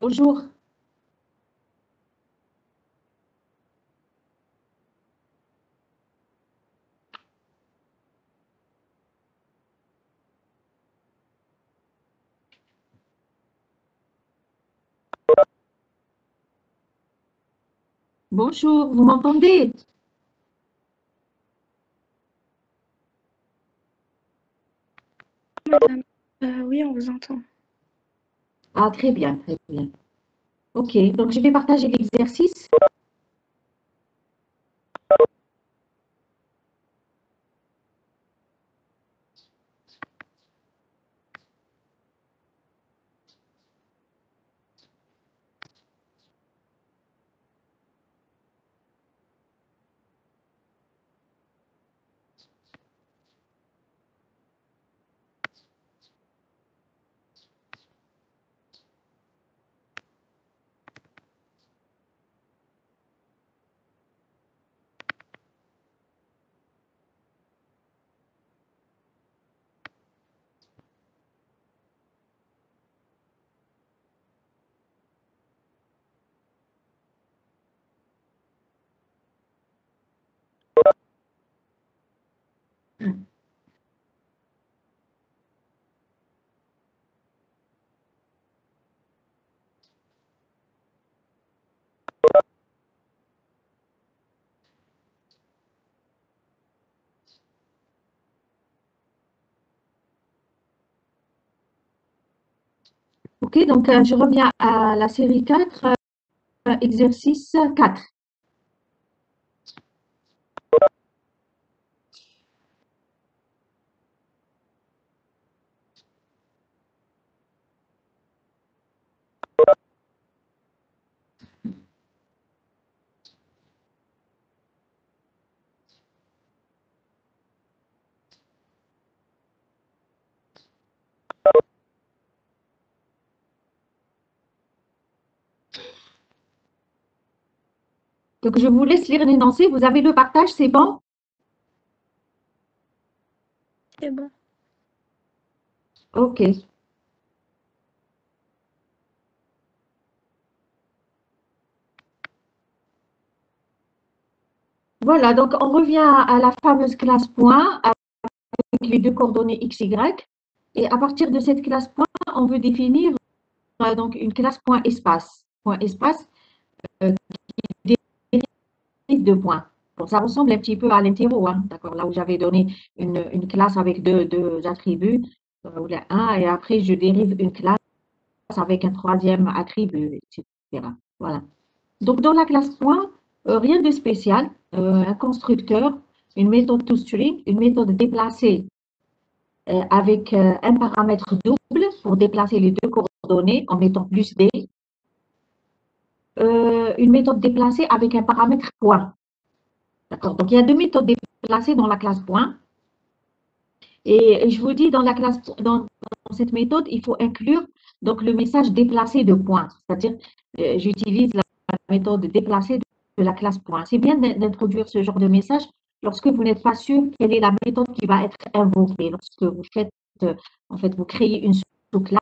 Bonjour. Bonjour, vous m'entendez? Madame, oui, on vous entend. Ah, très bien, très bien. OK, donc je vais partager l'exercice. OK, donc je reviens à la série 4, exercice 4. Donc je vous laisse lire l'énoncé. Vous avez le partage, c'est bon? C'est bon. OK. Voilà, donc on revient à la fameuse classe point avec les deux coordonnées x, y. Et à partir de cette classe point, on veut définir donc une classe point espace. Point espace qui dérive de points. Bon, ça ressemble un petit peu à l'interro, hein, d'accord, là où j'avais donné une classe avec deux attributs, un, et après je dérive une classe avec un troisième attribut, etc. Voilà. Donc dans la classe point, rien de spécial, un constructeur, une méthode toString, une méthode déplacée avec un paramètre double pour déplacer les deux coordonnées en mettant plus D, une méthode déplacée avec un paramètre point. D'accord. Donc il y a deux méthodes déplacées dans la classe point. Et je vous dis, dans cette méthode, il faut inclure donc, le message déplacé de point. C'est-à-dire, j'utilise la méthode déplacée de la classe point. C'est bien d'introduire ce genre de message lorsque vous n'êtes pas sûr quelle est la méthode qui va être invoquée. Lorsque vous faites, en fait, vous créez une sous-classe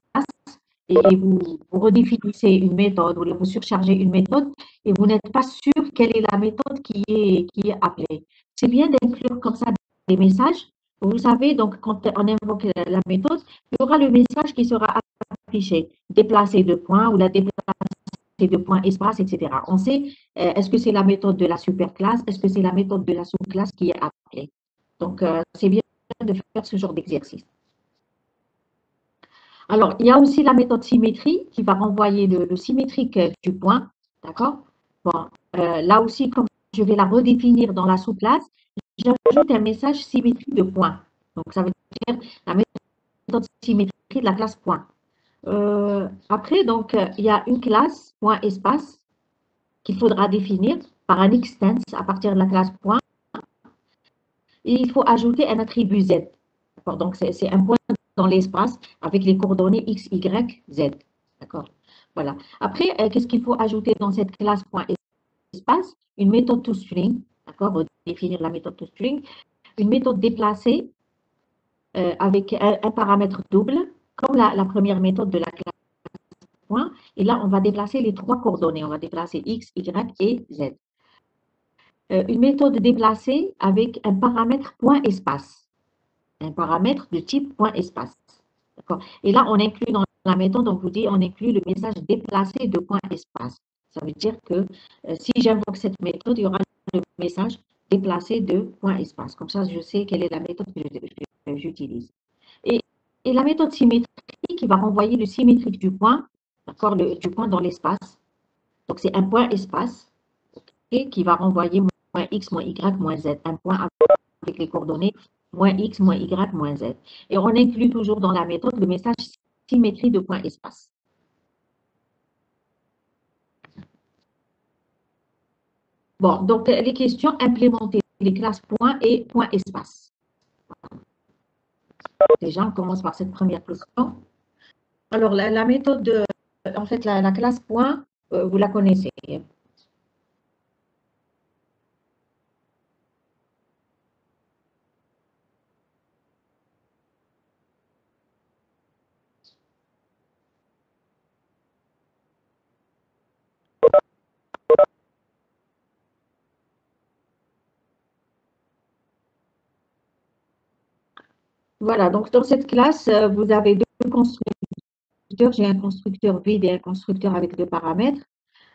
et vous redéfinissez une méthode ou vous surchargez une méthode et vous n'êtes pas sûr quelle est la méthode qui est appelée. C'est bien d'inclure comme ça des messages. Vous savez, donc, quand on invoque la méthode, il y aura le message qui sera affiché, déplacer de points ou la déplacer de points espace, etc. On sait, est-ce que c'est la méthode de la superclasse, est-ce que c'est la méthode de la sous-classe qui est appelée. Donc, c'est bien de faire ce genre d'exercice. Alors, il y a aussi la méthode symétrie qui va renvoyer le symétrique du point. D'accord? Bon, là aussi, comme je vais la redéfinir dans la sous-classe, j'ajoute un message symétrie de point. Donc, ça veut dire la méthode symétrie de la classe point. Après, donc, il y a une classe point espace qu'il faudra définir par un extens à partir de la classe point. Et il faut ajouter un attribut z. Donc, c'est un point dans l'espace avec les coordonnées x, y, z. D'accord. Voilà. Après, qu'est-ce qu'il faut ajouter dans cette classe point espace? Une méthode toString. D'accord. Définir la méthode toString. Une méthode déplacée avec un paramètre double, comme la première méthode de la classe point, Et là, on va déplacer les trois coordonnées. On va déplacer X, Y et Z. Une méthode déplacée avec un paramètre point-espace. Un paramètre de type point-espace. Et là, on inclut dans la méthode, on vous dit, on inclut le message déplacé de point-espace. Ça veut dire que si j'invoque cette méthode, il y aura le message déplacé de point-espace. Comme ça, je sais quelle est la méthode que j'utilise. Et la méthode symétrique qui va renvoyer le symétrique du point, d'accord, du point dans l'espace. Donc, c'est un point-espace qui va renvoyer moins x, moins y, moins z. Un point avec les coordonnées moins x, moins y, moins z. Et on inclut toujours dans la méthode le message symétrie de point-espace. Bon, donc les questions, implémenter les classes point et point-espace. Déjà, on commence par cette première question. Alors, la méthode, en fait, la classe point, vous la connaissez. Voilà, donc dans cette classe, vous avez deux constructeurs. J'ai un constructeur vide et un constructeur avec deux paramètres.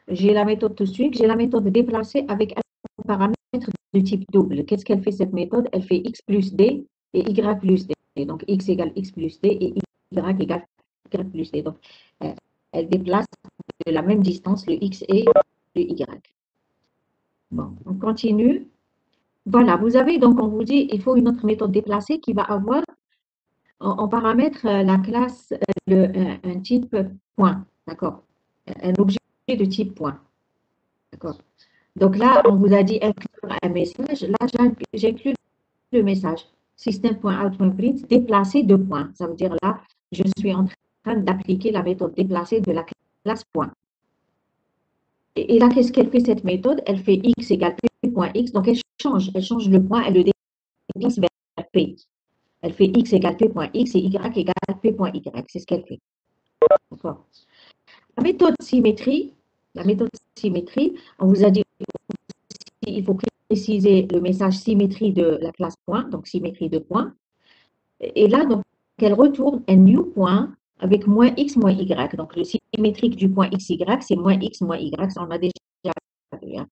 J'ai la méthode to swing, j'ai la méthode déplacée avec un paramètre de type double. Qu'est-ce qu'elle fait cette méthode? Elle fait x plus d et y plus d. Donc x égale x plus d et y égale y plus d. Donc elle déplace de la même distance le x et le y. Bon, on continue. Voilà, vous avez donc, on vous dit, il faut une autre méthode déplacée qui va avoir en paramètre la classe, un type point, d'accord? Un objet de type point, d'accord? Donc là, on vous a dit inclure un message. Là, j'inclus le message system.out.print déplacé de points. Ça veut dire là, je suis en train d'appliquer la méthode déplacée de la classe point. Et là, qu'est-ce qu'elle fait cette méthode? Elle fait x égale p.x. Donc elle change le point, elle le déplace vers p. Elle fait x égale p.x et y égale p.y. C'est ce qu'elle fait. D'accord. La méthode symétrie, on vous a dit il faut préciser le message symétrie de la classe point, donc symétrie de point. Et là, donc, elle retourne un new point avec moins x, moins y. Donc, le symétrique du point x, y, c'est moins x, moins y. Ça, on a déjà vu. Hein.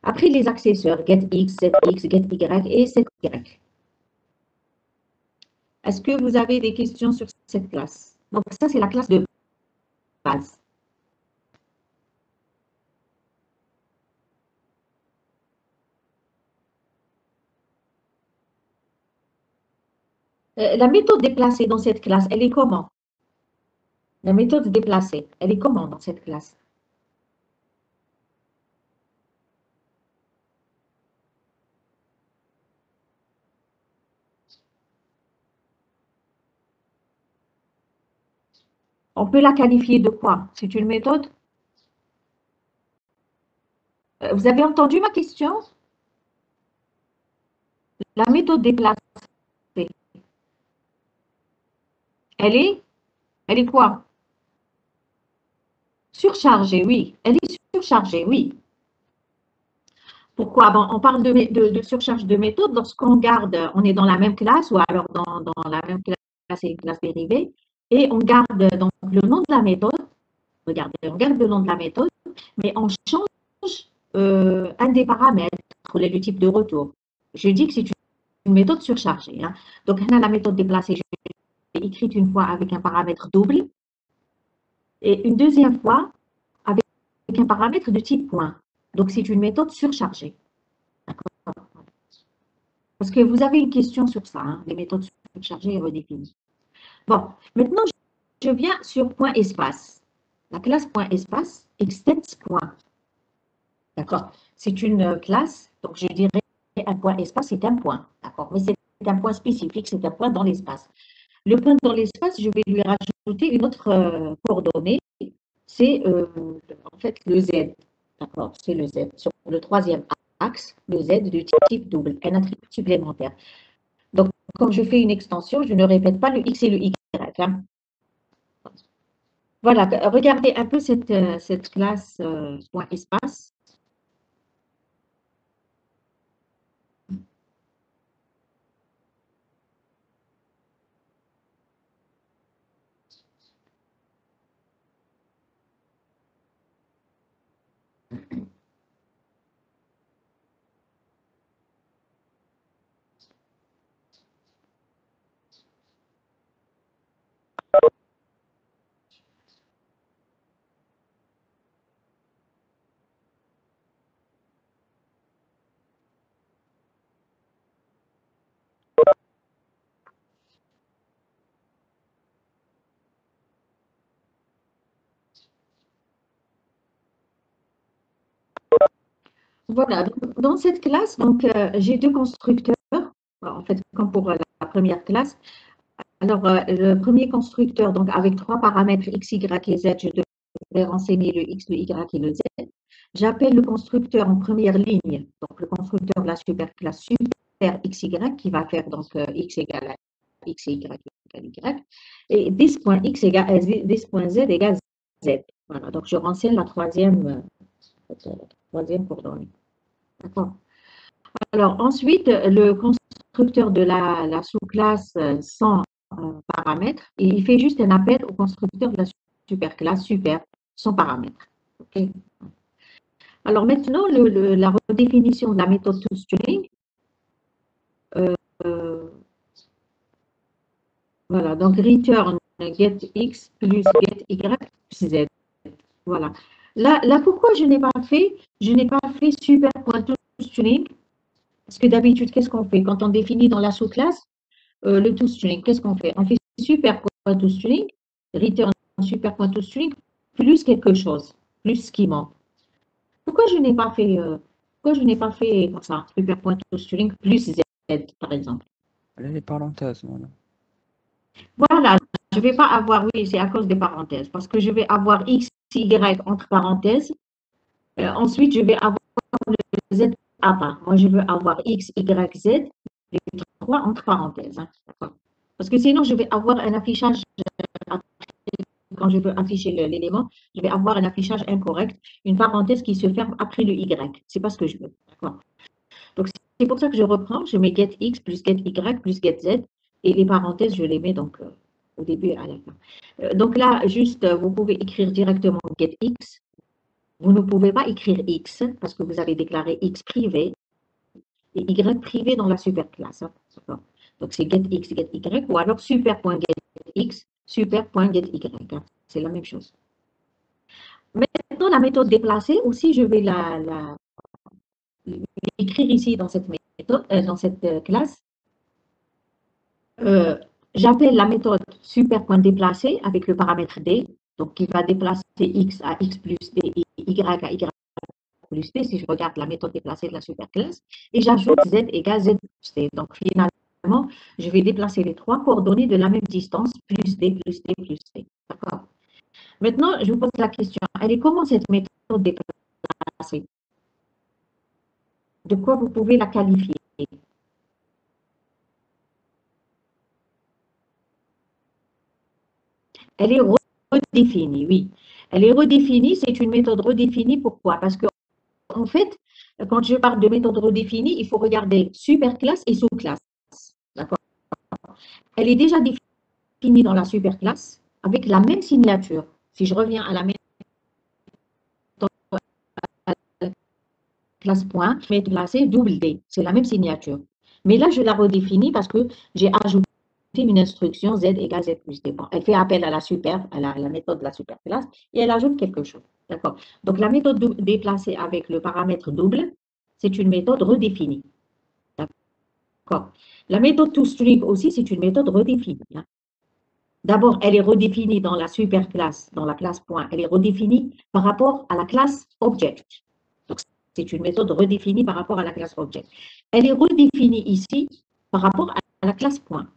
Après, les accessoires, get x, set x, get y et set y. Est-ce que vous avez des questions sur cette classe? Donc, ça, c'est la classe de base. La méthode déplacée dans cette classe, elle est comment? La méthode déplacée, elle est comment dans cette classe? On peut la qualifier de quoi? C'est une méthode? Vous avez entendu ma question? La méthode déplacée, elle est quoi? Surchargée, oui. Elle est surchargée, oui. Pourquoi? Bon, on parle de surcharge de méthode lorsqu'on garde, on est dans la même classe ou alors dans la même classe et une classe dérivée, et on garde donc le nom de la méthode. Regardez, on garde le nom de la méthode, mais on change un des paramètres, le type de retour. Je dis que c'est une méthode surchargée. Hein. Donc, on a la méthode déplacée, je l'ai écrite une fois avec un paramètre double, et une deuxième fois avec un paramètre de type point. Donc, c'est une méthode surchargée. D'accord? Parce que vous avez une question sur ça, hein, les méthodes surchargées et redéfinies. Bon, maintenant, je viens sur point espace. La classe point espace extends point. D'accord? C'est une classe, donc je dirais un point espace, c'est un point. D'accord? Mais c'est un point spécifique, c'est un point dans l'espace. Le point dans l'espace, je vais lui rajouter une autre coordonnée, c'est en fait le Z. D'accord? C'est le Z. Sur le troisième axe, le Z de type double, un attribut supplémentaire. Donc, quand je fais une extension, je ne répète pas le X et le Y. Hein? Voilà, regardez un peu cette classe point espace. Voilà, donc, dans cette classe, donc, j'ai deux constructeurs, en fait, comme pour la première classe. Alors, le premier constructeur, donc avec trois paramètres x, y et z, je devrais renseigner le x, le y et le z. J'appelle le constructeur en première ligne, donc le constructeur de la superclasse super xy, qui va faire donc x égale à x et y égale y, et 10.x égale 10.z égale z. Voilà, donc je renseigne la troisième coordonnée. D'accord. Alors, ensuite, le constructeur de la sous-classe sans paramètres, et il fait juste un appel au constructeur de la superclasse super sans paramètres. OK. Alors maintenant, la redéfinition de la méthode toString. Euh, voilà, donc return get x plus get y plus z. Voilà. Là, pourquoi je n'ai pas fait super.toString? Parce que d'habitude, qu'est-ce qu'on fait? Quand on définit dans la sous-classe, le toString, qu'est-ce qu'on fait? On fait super.toString, return super.toString, plus quelque chose, plus ce qui manque. Pourquoi je n'ai pas fait, comme ça, super.toString plus z, par exemple? Les parenthèses, voilà. Voilà, je ne vais pas avoir, oui, c'est à cause des parenthèses, parce que je vais avoir x, y entre parenthèses. Ensuite, je vais avoir le z à part. Moi, je veux avoir x, y, z, les trois entre parenthèses. Hein, parce que sinon, je vais avoir un affichage, quand je veux afficher l'élément, je vais avoir un affichage incorrect, une parenthèse qui se ferme après le y. C'est pas ce que je veux. Donc, c'est pour ça que je reprends, je mets get x plus get y plus get z, et les parenthèses, je les mets donc au début et à la fin. Donc là, juste, vous pouvez écrire directement get x. Vous ne pouvez pas écrire x parce que vous avez déclaré x privé et y privé dans la superclasse. Hein. Donc, c'est get x, get y, ou alors super.getX, super.getY. Hein. C'est la même chose. Maintenant, la méthode déplacée aussi, je vais l'écrire ici dans cette méthode, dans cette classe. J'appelle la méthode super.déplacer avec le paramètre d, donc qui va déplacer x à x plus d et y à y plus d, si je regarde la méthode déplacée de la superclasse, et j'ajoute z égale z plus d. Donc finalement, je vais déplacer les trois coordonnées de la même distance, plus d plus d plus d. D'accord. Maintenant, je vous pose la question, elle est comment cette méthode déplacée? De quoi vous pouvez la qualifier? Elle est redéfinie, oui. Elle est redéfinie, c'est une méthode redéfinie. Pourquoi? Parce que, en fait, quand je parle de méthode redéfinie, il faut regarder superclasse et sous-classe. D'accord? Elle est déjà définie dans la superclasse avec la même signature. Si je reviens à la méthode classe point, je vais placer double D. C'est la même signature. Mais là, je la redéfinis parce que j'ai ajouté une instruction z égale z plus d. Bon, elle fait appel à la méthode de la superclasse et elle ajoute quelque chose. D'accord. Donc, la méthode déplacée avec le paramètre double, c'est une méthode redéfinie. D'accord. La méthode toString aussi, c'est une méthode redéfinie. Hein. D'abord, elle est redéfinie dans la superclasse, dans la classe point. Elle est redéfinie par rapport à la classe object. Donc, c'est une méthode redéfinie par rapport à la classe object. Elle est redéfinie ici par rapport à la classe point.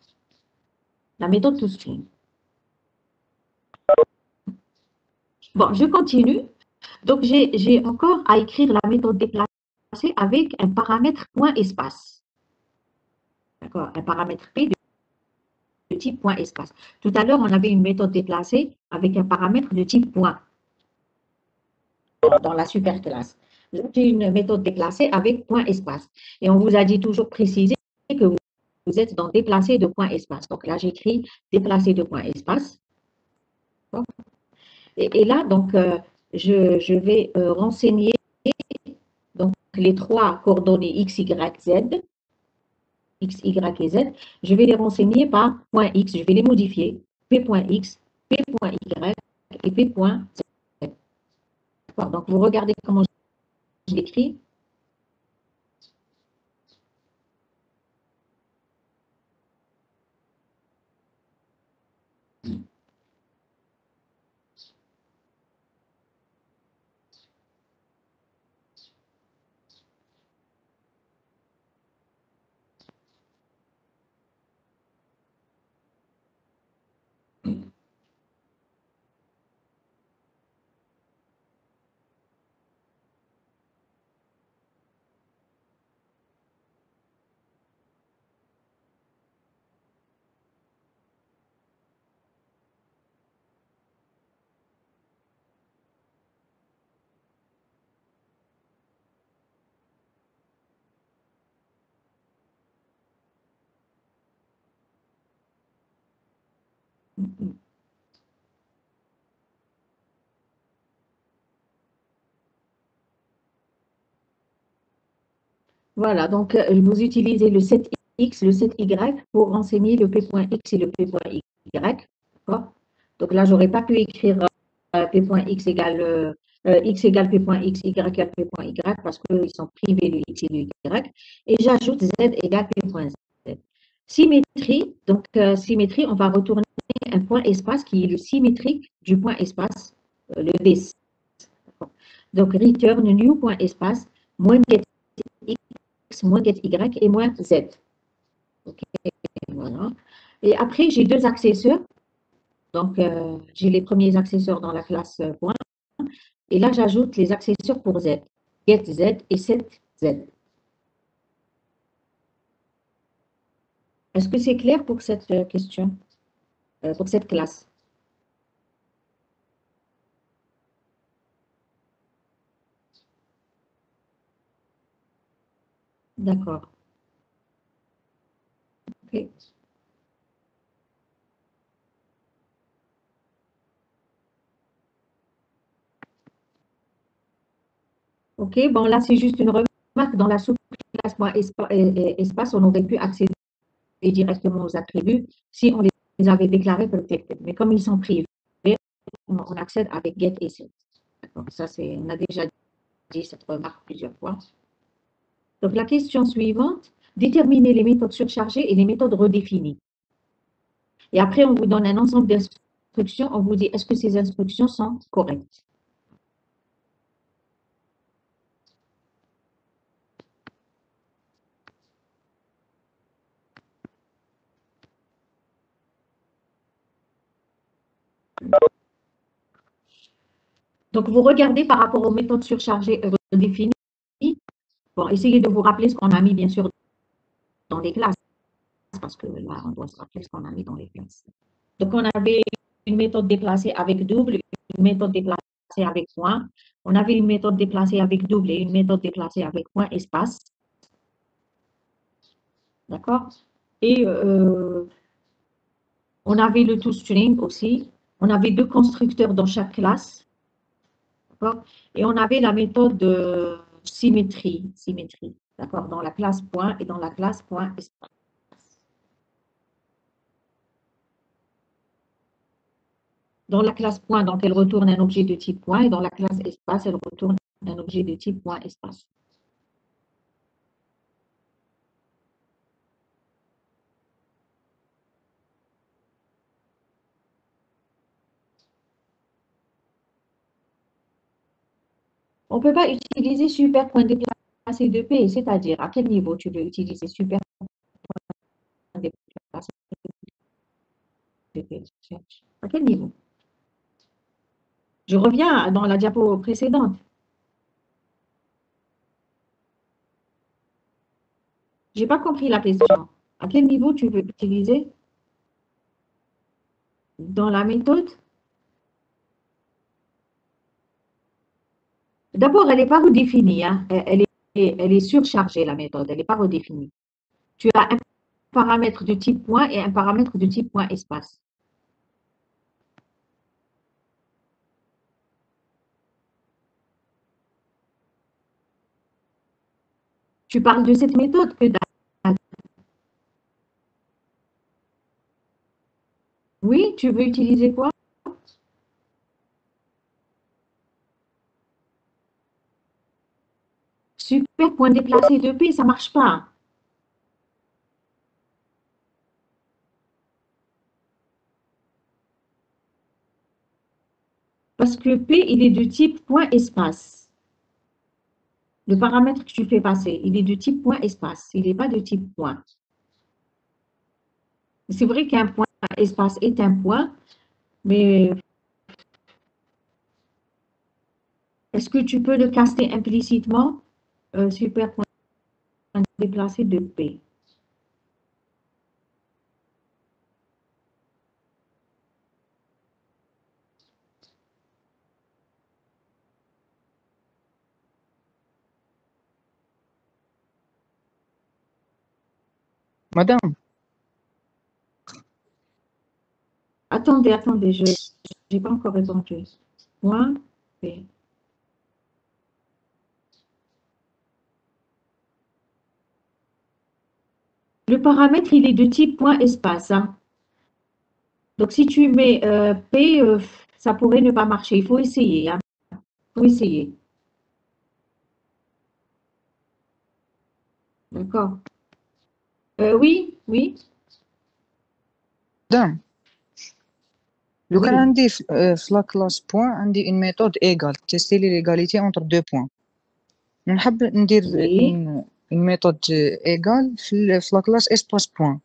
La méthode toString. Bon, je continue. Donc, j'ai encore à écrire la méthode déplacée avec un paramètre point espace. D'accord, un paramètre P de type point espace. Tout à l'heure, on avait une méthode déplacée avec un paramètre de type point dans la superclasse. J'ai une méthode déplacée avec point espace. Et on vous a dit toujours préciser que vous êtes dans déplacé de point espace. Donc là, j'écris déplacé de point espace. Et là, donc, je vais renseigner donc, les trois coordonnées x, y, z. X, Y et Z, je vais les renseigner par point X, je vais les modifier. P.X, P.Y et P.Z. Donc, vous regardez comment je l'écris. Voilà, donc vous utilisez le 7x, le 7y pour renseigner le P.X et le P.Y. Donc là, je n'aurais pas pu écrire P.X égale X égale P.X, Y égale P.Y parce qu'ils sont privés du X et du Y. Et j'ajoute Z égale P.Z. Symétrie, donc symétrie, on va retourner un point espace qui est le symétrique du point espace, le D. Donc return new point espace, moins get X, moins get Y et moins Z. OK, voilà. Et après, j'ai deux accesseurs. Donc, j'ai les premiers accesseurs dans la classe point. Et là, j'ajoute les accesseurs pour Z. Get Z et set Z. Est-ce que c'est clair pour cette question, pour cette classe? D'accord. OK. OK, bon, là, c'est juste une remarque. Dans la sous-classe espace, on aurait pu accéder directement aux attributs si on les avait déclarés protected. Mais comme ils sont privés, on accède avec get et set. Donc, ça, on a déjà dit cette remarque plusieurs fois. Donc, la question suivante, déterminer les méthodes surchargées et les méthodes redéfinies. Et après, on vous donne un ensemble d'instructions. On vous dit, est-ce que ces instructions sont correctes? Donc, vous regardez par rapport aux méthodes surchargées et redéfinies. Bon, essayez de vous rappeler ce qu'on a mis, bien sûr, dans les classes, parce que là, on doit se rappeler ce qu'on a mis dans les classes. Donc, on avait une méthode déplacée avec double, une méthode déplacée avec point. On avait une méthode déplacée avec double et une méthode déplacée avec point espace. D'accord? Et on avait le toString aussi. On avait deux constructeurs dans chaque classe. D'accord? Et on avait la méthode de symétrie. D'accord? Dans la classe point et dans la classe point espace. Dans la classe point, donc, elle retourne un objet de type point, et dans la classe espace, elle retourne un objet de type point espace. On ne peut pas utiliser super point déplacé de P, c'est-à-dire à quel niveau tu veux utiliser super point déplacé de P? À quel niveau? Je reviens dans la diapo précédente. Je n'ai pas compris la question. À quel niveau tu veux utiliser? dans la méthode. D'abord, elle n'est pas redéfinie, hein. Elle est surchargée, la méthode. Elle n'est pas redéfinie. Tu as un paramètre de type point et un paramètre de type point espace. Tu parles de cette méthode que oui, tu veux utiliser quoi? Super point déplacé de P, ça ne marche pas. Parce que P, il est de type point espace. Le paramètre que tu fais passer, il est de type point espace. Il n'est pas de type point. C'est vrai qu'un point espace est un point, mais est-ce que tu peux le caster implicitement? Super point déplacé de P. Madame, Attendez, je n'ai pas encore répondu. Point P. Le paramètre, il est de type point espace, hein. Donc, si tu mets P, ça pourrait ne pas marcher. Il faut essayer, hein. Il faut essayer. D'accord. Oui, oui, madame, لو كان oui, عندي في لا كلاس بوان عندي une méthode égale تيستي لي l'égalité entre deux points ونحب ندير oui, une méthode égale في لا كلاس espace point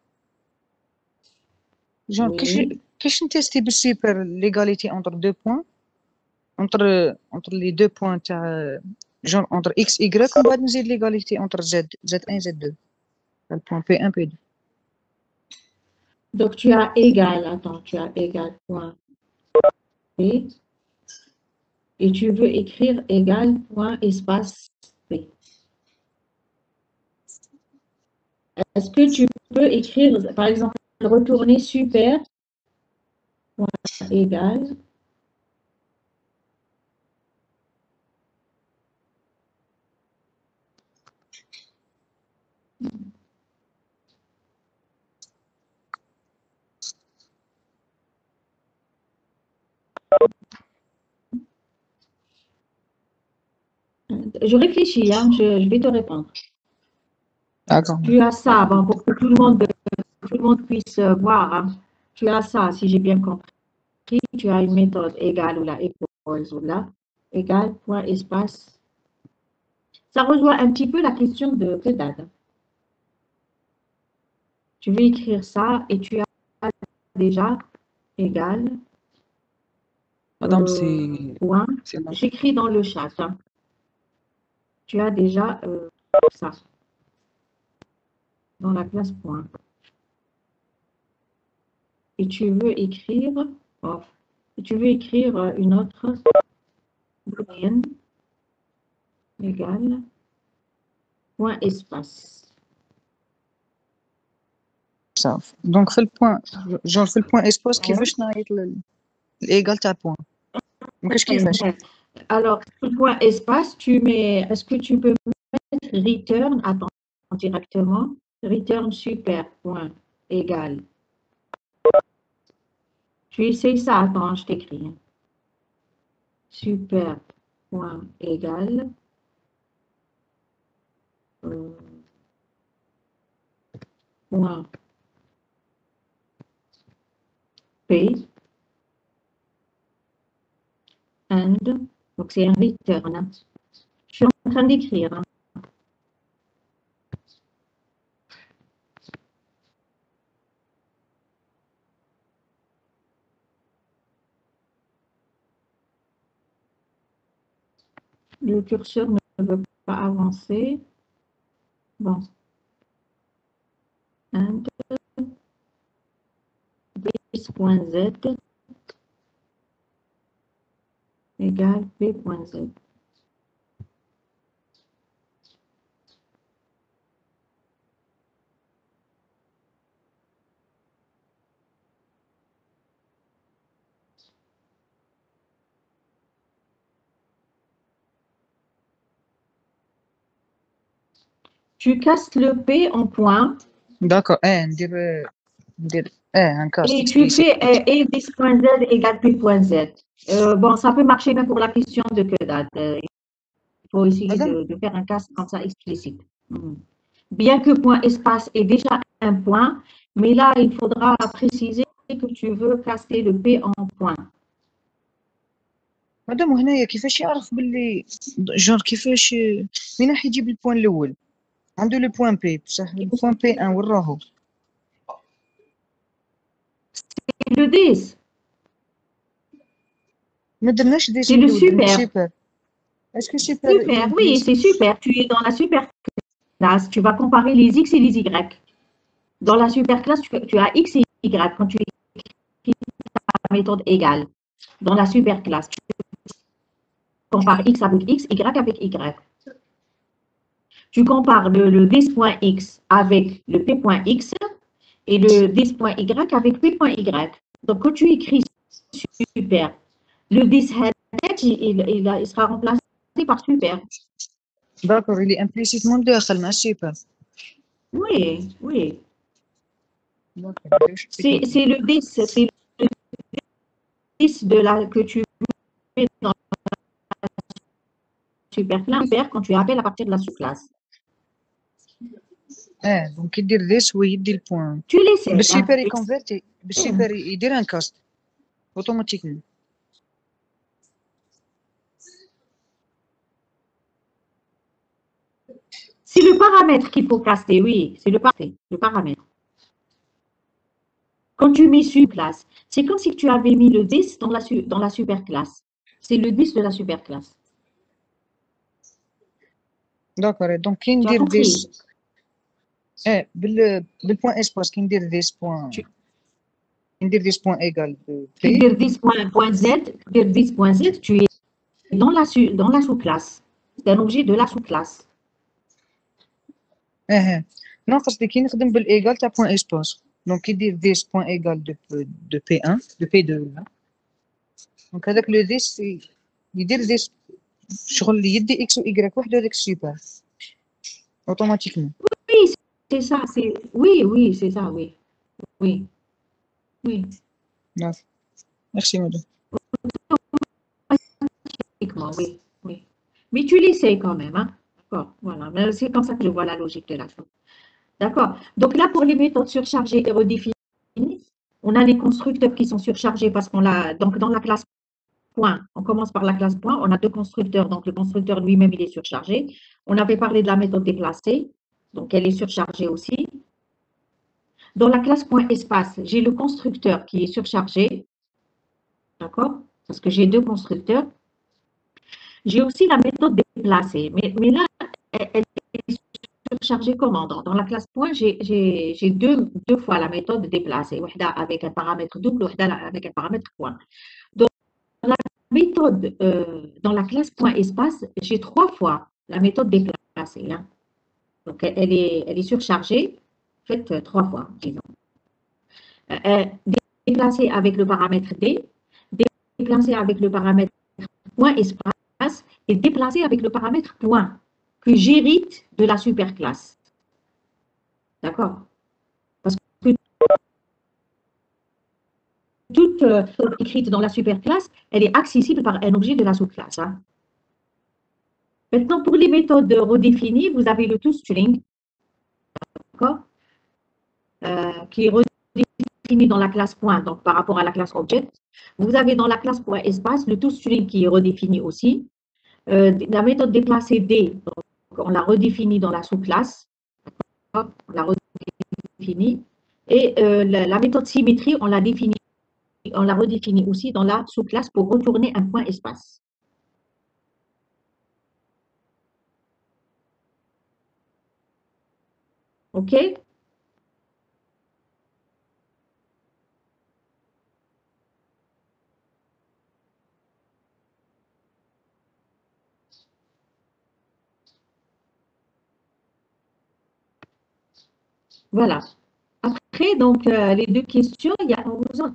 genre oui. كيفاش نتيستي بالسوبر l'égalité entre deux points entre les deux points تاع genre entre x y ومن بعد نزيد l'égalité entre z1 z2 le point P1 P2. Donc, tu as égal, attends, tu as égal point P et tu veux écrire égal point espace P. Est-ce que tu peux écrire, par exemple, retourner super point égal je réfléchis, hein, je vais te répondre. D'accord. Tu as ça, bon, pour que tout le monde puisse voir, hein. Tu as ça, si j'ai bien compris. Tu as une méthode égale ou là, equals ou là, égale, point, espace. Ça rejoint un petit peu la question de Pedad. Tu veux écrire ça et tu as déjà égal, Madame, c'est point. c'est bon. J'écris dans le chat, hein. Tu as déjà ça dans la classe point. Et tu veux écrire, oh, et tu veux écrire une autre moyenne égale point espace. Ça. Donc, في البوان genre في البوان espace كيفاش نعيط l'égal تاع point ما كاش كيفاش. Alors, le point espace, tu mets, est-ce que tu peux mettre return, attends, directement, return super, point, égal. Tu essayes ça, attends, je t'écris. Super, point, égal. Point, P, and, donc c'est un return, hein. Je suis en train d'écrire, hein. Le curseur ne veut pas avancer. Bon. And, this point Z égale P point Z. Tu casses le P en point D'accord. ندير un cast et tu explicite. fais E 10 point Z égale P point Z. Bon, ça peut marcher même pour la question de que date. Il faut essayer Madame, de faire un cas comme ça explicite. Mhm. Bien que point espace est déjà un point, mais là, il faudra préciser que tu veux caster le P en point. مادام هنايا كيفاش يعرف باللي جون كيفاش من راح يجيب البوان الاول عنده لو بوان بي بصح البوان بي 1 وين راهو Le 10, ما درناش ديس c'est من le الاول درنا super. سوبر اسكو سوبر Super, oui, c'est super. Tu es dans la super classe. Tu vas comparer les X et les Y. Dans la super classe, tu as X et Y quand tu écris la méthode égale. Dans la super classe, tu compares X avec X, Y avec Y. Tu compares le 10.x avec le P.x et le 10.y avec P.y. Donc, quand tu écris super, le 10 il sera remplacé par super. داكور اللي امبليسيتمون داخل مع سوبر Oui, oui. داكور C'est le 10, c'est le 10 que tu mets dans la super classe quand tu appelles à partir de la sous-classe. دونك يدير ديس هو يدي البوان Tu l'essaies. بالسوبر يكونفيرتي بالسوبر يدير ان كاست اوتوماتيكمون C'est le paramètre qu'il faut caster, oui, c'est le paramètre. Quand tu mets subclasse, c'est comme si tu avais mis le 10 dans la superclasse. C'est le 10 de la superclasse. داكور دونك كي Tu as ندير compris? ديس بالبوان اسباس كي ندير ديس بوان ندير ديس بوان ايغال Tu بي dis 10.z, tu es dans la sous-classe. C'est un objet de la sous-classe. non قصدي كي نخدم بالايغال تاع بوان اسباس دونك كي دير ديس بوان ايغال دو بي 1 دو بي 2 دونك هذاك لو ديس يدير ديس شغل اللي يدي اكس و ايغريك وحده هذاك السوبر اوتوماتيكمون Oui, c'est ça. Oui, oui, c'est ça, oui. Oui, oui. ميرسي مدام Automatiquement, oui, oui. Mais tu l'essayes quand même, hein? D'accord, voilà. Mais c'est comme ça que je vois la logique de la chose. D'accord. Donc là, pour les méthodes surchargées et redéfinies, on a les constructeurs qui sont surchargés parce qu'on l'a. Donc, dans la classe point, on commence par la classe point, on a deux constructeurs. Donc, le constructeur lui-même, il est surchargé. On avait parlé de la méthode déplacée, donc elle est surchargée aussi. Dans la classe point espace, j'ai le constructeur qui est surchargé. D'accord? Parce que j'ai deux constructeurs. J'ai aussi la méthode déplacée. Mais là, elle est surchargée comment? Dans la classe point, j'ai deux fois la méthode déplacée. Une avec un paramètre double, une avec un paramètre point. Donc, la méthode, dans la classe point espace, j'ai trois fois la méthode déplacée. Hein. Donc, elle est surchargée, faites trois fois, disons. Déplacée avec le paramètre D, déplacée avec le paramètre point espace et déplacée avec le paramètre point que j'hérite de la superclasse. D'accord? Parce que toute écrite dans la superclasse, elle est accessible par un objet de la sous-classe. Hein. Maintenant, pour les méthodes redéfinies, vous avez le toString, d'accord, qui est redéfini dans la classe point, donc par rapport à la classe object. Vous avez dans la classe point espace le toString qui est redéfini aussi. La méthode déplacée D, donc, on l'a redéfinie dans la sous-classe. On l'a redéfinie. Et la méthode symétrie, on l'a redéfinie aussi dans la sous-classe pour retourner un point espace. OK? Voilà. Après, donc, les deux questions,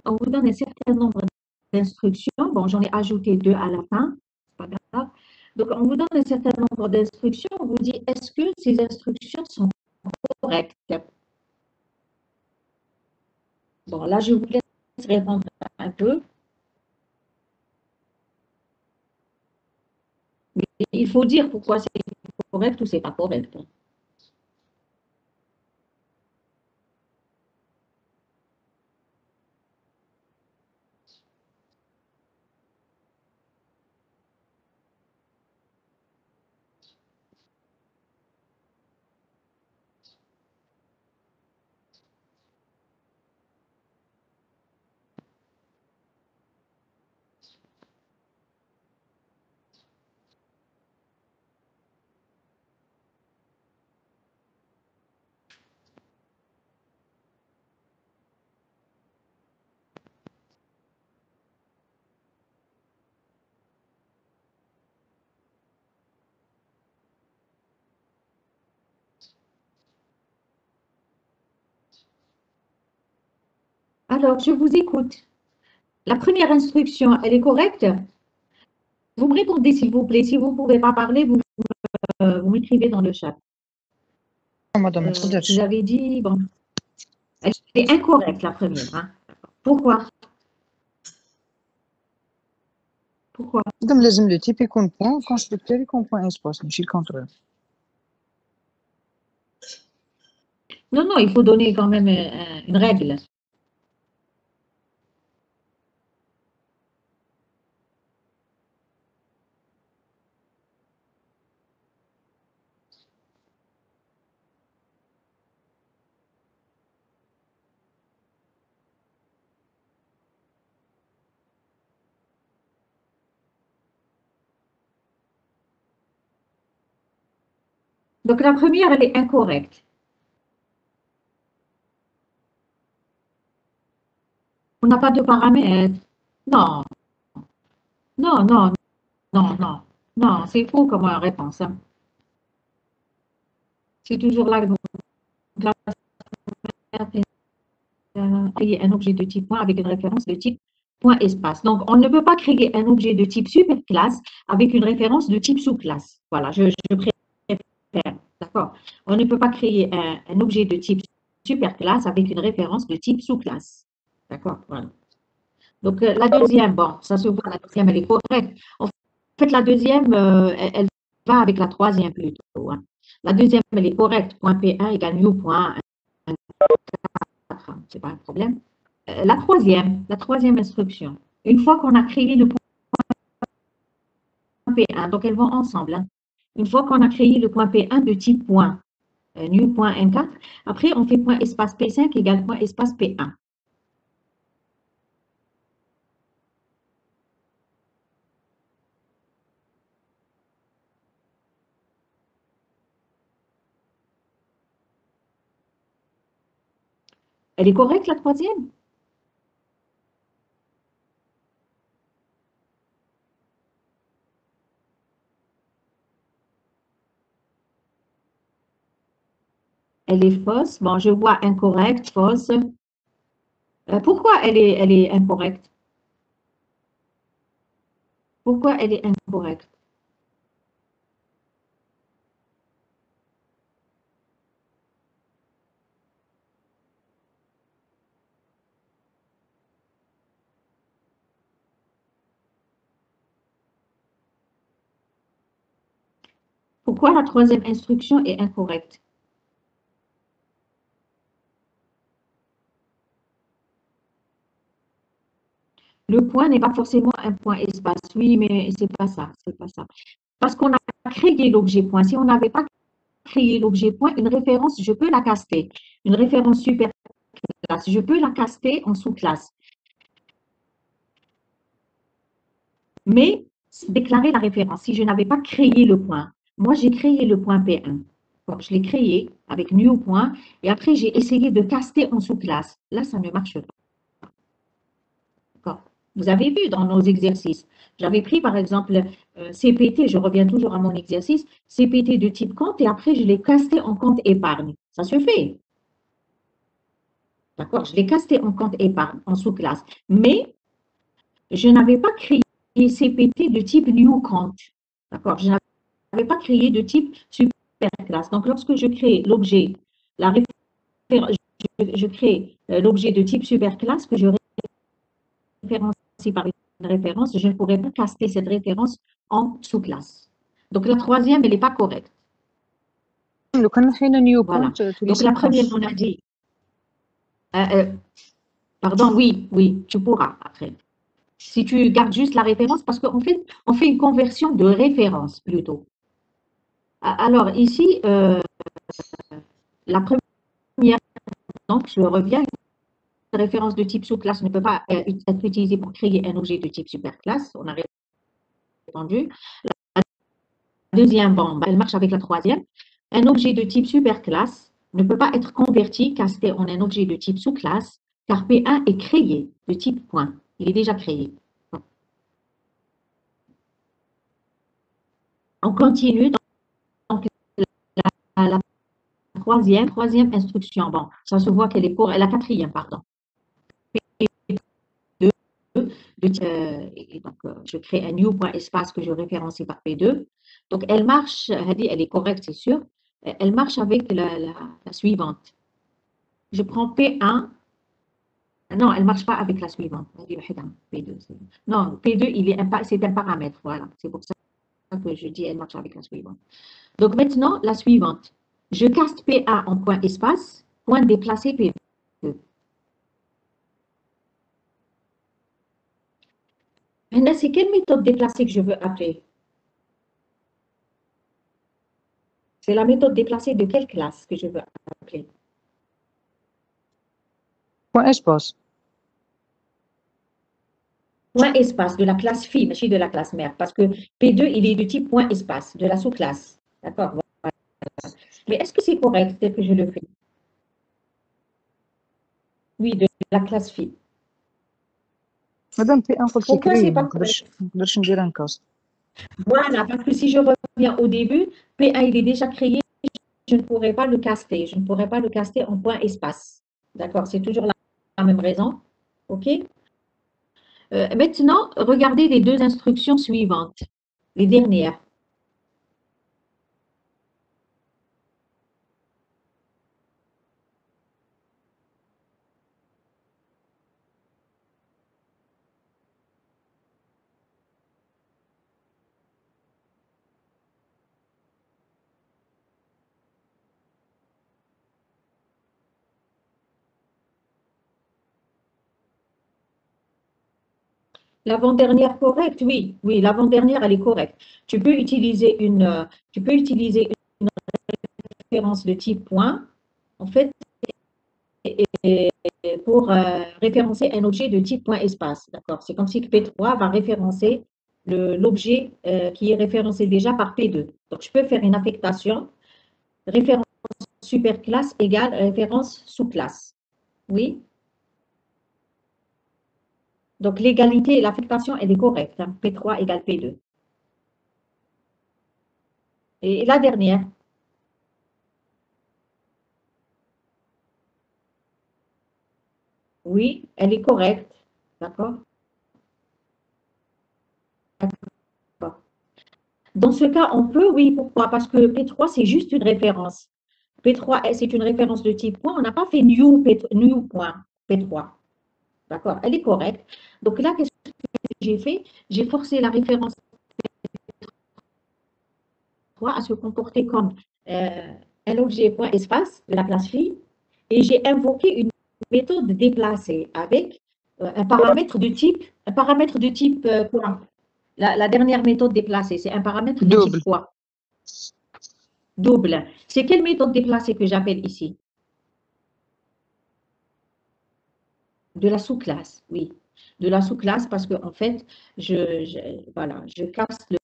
on vous donne un certain nombre d'instructions. Bon, j'en ai ajouté deux à la fin, c'est pas grave. Donc, on vous donne un certain nombre d'instructions. On vous dit, est-ce que ces instructions sont correctes? Bon, là, je vous laisse répondre un peu. Mais il faut dire pourquoi c'est correct ou c'est pas correct. Alors, je vous écoute. La première instruction, elle est correcte? Vous me répondez, s'il vous plaît. Si vous ne pouvez pas parler, vous m'écrivez dans le chat. madame, ما Vous تقدرش. avez dit, bon, elle est incorrecte, la première. Hein. Pourquoi? Pourquoi? مادام لازم لو تيب يكون بوان كونستركتور يكون بوان اسباس ماشي الكونترير. Non, non, il faut donner quand même une règle. Donc, la première, elle est incorrecte. On n'a pas de paramètres. Non, non, non, non, non. Non, c'est faux comme réponse. Hein. C'est toujours là. Donc, la créer un objet de type point avec une référence de type point espace. Donc, on ne peut pas créer un objet de type superclasse avec une référence de type sous-classe. Voilà, je préfère. D'accord. On ne peut pas créer un objet de type superclasse avec une référence de type sous-classe. D'accord. Voilà. Donc, la deuxième, bon, ça se voit, la deuxième, elle est correcte. En fait, la deuxième, elle va avec la troisième plutôt. Hein. La deuxième, elle est correcte. Point P1 égale new point 4. C'est pas un problème. La troisième instruction. Une fois qu'on a créé le point P1, donc elles vont ensemble. Hein. Une fois qu'on a créé le point P1 de type point, new point N4, après on fait point espace P5 égale point espace P1. Elle est correcte la troisième? Elle est fausse. Bon, je vois incorrecte, fausse. Pourquoi elle est incorrecte? Pourquoi elle est incorrecte? Pourquoi la troisième instruction est incorrecte? Le point n'est pas forcément un point espace. Oui, mais c'est pas ça, c'est pas ça. Parce qu'on a créé l'objet point. Si on n'avait pas créé l'objet point, une référence, je peux la caster. Une référence super classe, je peux la caster en sous-classe. Mais déclarer la référence, si je n'avais pas créé le point, moi j'ai créé le point P1. Bon, je l'ai créé avec new point et après j'ai essayé de caster en sous-classe. Là, ça ne marche pas. D'accord. Vous avez vu dans nos exercices, j'avais pris par exemple CPT, je reviens toujours à mon exercice, CPT de type compte et après je l'ai casté en compte épargne. Ça se fait. D'accord? Je l'ai casté en compte épargne, en sous-classe. Mais je n'avais pas créé CPT de type new compte. D'accord? Je n'avais pas créé de type superclasse. Donc, lorsque je crée l'objet, je crée l'objet de type superclasse que je référencie par une référence, je ne pourrais pas caster cette référence en sous-classe. Donc, la troisième, elle n'est pas correcte. لو كان حين نيو Voilà. بوينت Donc, la première, on a dit. Pardon, oui, tu pourras après. Si tu gardes juste la référence, parce qu'en fait, on fait une conversion de référence plutôt. Alors, ici, la première, donc, je reviens, une référence de type sous-classe ne peut pas être utilisée pour créer un objet de type superclasse. On a répondu. La deuxième bombe, elle marche avec la troisième. Un objet de type superclasse ne peut pas être converti, casté en un objet de type sous-classe, car P1 est créé de type point. Il est déjà créé. On continue. Donc, la troisième instruction. Bon, ça se voit qu'elle est pour la quatrième, pardon. Donc, je crée un new.espace que je référencie par P2. Donc, elle marche, elle est correcte, c'est sûr. Elle marche avec la suivante. Je prends P1. Non, elle ne marche pas avec la suivante. P2. Non, P2, c'est un paramètre. Voilà, c'est pour ça que je dis elle marche avec la suivante. Donc, maintenant, la suivante. Je caste P1 en point espace, point déplacé P2. Maintenant, c'est quelle méthode déplacée que je veux appeler? C'est la méthode déplacée de quelle classe que je veux appeler? Point espace. Point espace de la classe phi, mais de la classe mère, parce que P2, il est de type point espace, de la sous-classe. D'accord? Voilà. Mais est-ce que c'est correct tel que je le fais? Oui, de la classe phi. مادام P1 قلتي Pourquoi c'est كري pas ما correct? نقدرش ندير ان كاست. Voilà, parce que si je reviens au début, P1 il est déjà créé, je ne pourrais pas le caster. Je ne pourrais pas le caster en point espace. D'accord? C'est toujours la même raison. OK? Maintenant, regardez les deux instructions suivantes, les dernières. L'avant-dernière correcte, oui, l'avant-dernière, elle est correcte. Tu peux utiliser une référence de type point, en fait, pour référencer un objet de type point espace. D'accord? C'est comme si P3 va référencer l'objet qui est référencé déjà par P2. Donc, je peux faire une affectation, référence superclasse égale référence sous-classe. Oui? Donc, l'égalité et l'affectation, elle est correcte. Hein? P3 égale P2. Et la dernière. Oui, elle est correcte. D'accord? Dans ce cas, on peut, oui, pourquoi? Parce que P3, c'est juste une référence. P3, c'est une référence de type point. On n'a pas fait new point P3. D'accord? Elle est correcte. Donc là, qu'est-ce que j'ai fait? J'ai forcé la référence P3 à se comporter comme un objet point espace de la classe phi et j'ai invoqué une méthode déplacée avec un paramètre de type quoi? La dernière méthode déplacée, c'est un paramètre de Double. type quoi? Double. C'est quelle méthode déplacée que j'appelle ici? De la sous-classe, oui. De la sous-classe parce qu'en fait, je casse le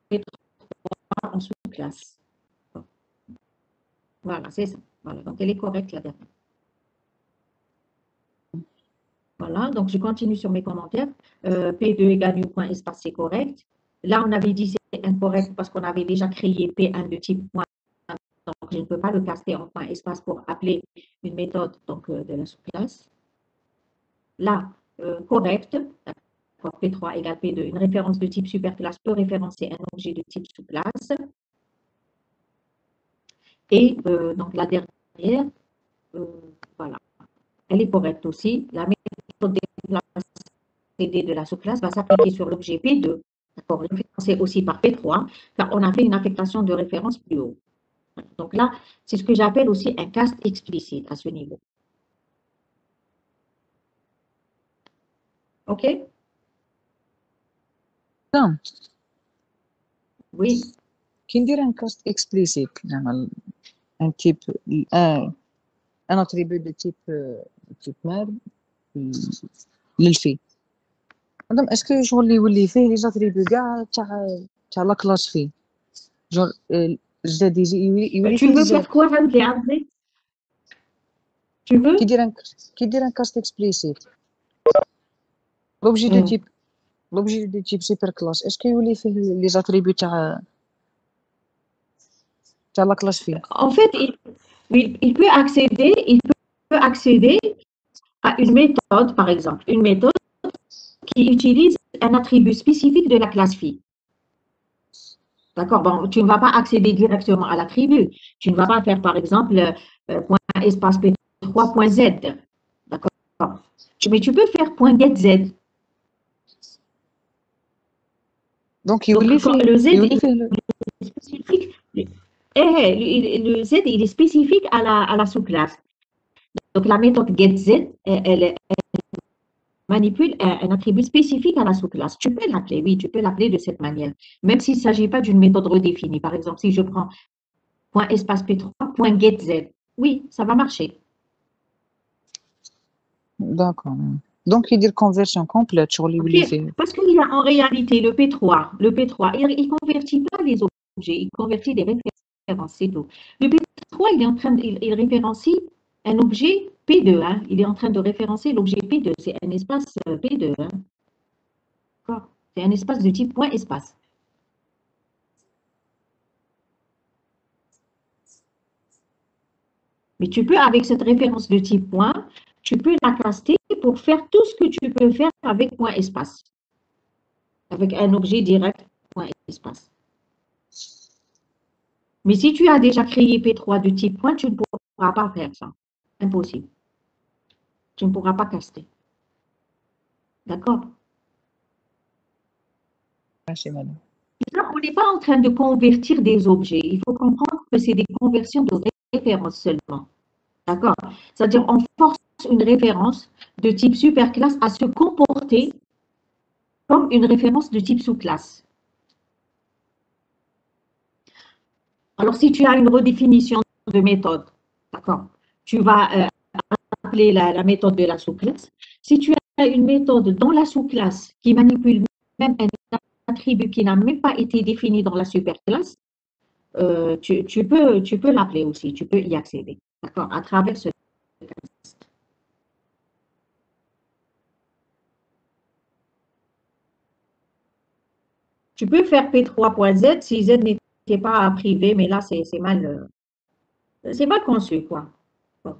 P3 en sous-classe. Voilà, c'est ça. Voilà, donc elle est correcte la dernière. Voilà, donc je continue sur mes commentaires. P2 égale new point espace, c'est correct. Là, on avait dit c'est incorrect parce qu'on avait déjà créé P1 de type point. Donc, je ne peux pas le caster en point espace pour appeler une méthode donc, de la sous-classe. Là, correct, P3 égale P2. Une référence de type superclasse peut référencer un objet de type sous-classe. Et donc la dernière, voilà, elle est correcte aussi. La méthode déplace CD de la sous-classe va s'appliquer sur l'objet P2, d'accord, référencé aussi par P3, car on a fait une affectation de référence plus haut. Donc là, c'est ce que j'appelle aussi un cast explicite à ce niveau. OK? Non, Oui. كي ندير ان كاست اكسبليسيت زعما ان تيب ان اتريبيو دو تيب مار للفي مادام اسكو شغل اللي يولي فيه لي زاتريبيو كاع تاع لا كلاس فيه جور الزاد يولي Tu فيه veux الزاد faire quoi, Hamdi? Tu veux? كي دير ان كاست اكسبليسيت لوبجي دو تيب سوبر كلاس اسكو يولي فيه لي زاتريبيو تاع لا كلاس فيه En fait, il peut accéder à une méthode, par exemple, une méthode qui utilise un attribut spécifique de la classe phi. D'accord? Bon, tu ne vas pas accéder directement à l'attribut. Tu ne vas pas faire, par exemple, point espace P3, point Z. D'accord? Mais tu peux faire point get Z. دونك يولي فيه le Z, يولي il فيه est spécifique. Le Z, il est spécifique à la sous-classe. Donc, la méthode getZ, elle manipule un attribut spécifique à la sous-classe. Tu peux l'appeler, oui, tu peux l'appeler de cette manière, même s'il ne s'agit pas d'une méthode redéfinie. Par exemple, si je prends point espace P3, point getZ, oui, ça va marcher. D'accord. Donc, il dit conversion complète sur les Okay. Parce qu'il y a en réalité le P3, il ne convertit pas les objets, il convertit des références, c'est tout. Le P3, il référencie un objet P2, hein. Il est en train de référencer l'objet P2, c'est un espace P2. Hein. C'est un espace de type point espace. Mais tu peux, avec cette référence de type point, tu peux la caster pour faire tout ce que tu peux faire avec point espace. Avec un objet direct point espace. Mais si tu as déjà créé P3 de type point, tu ne pourras pas faire ça. Impossible. Tu ne pourras pas caster. D'accord? Là, on n'est pas en train de convertir des objets. Il faut comprendre que c'est des conversions de références seulement. D'accord? C'est-à-dire, on force une référence de type superclasse à se comporter comme une référence de type sous-classe. Alors, si tu as une redéfinition de méthode, d'accord, tu vas appeler la méthode de la sous-classe. Si tu as une méthode dans la sous-classe qui manipule même un attribut qui n'a même pas été défini dans la superclasse, tu peux l'appeler aussi, tu peux y accéder, d'accord, à travers ce cast. Tu peux faire P3.Z si Z n'était pas privé, mais là, c'est mal conçu, quoi. Bon.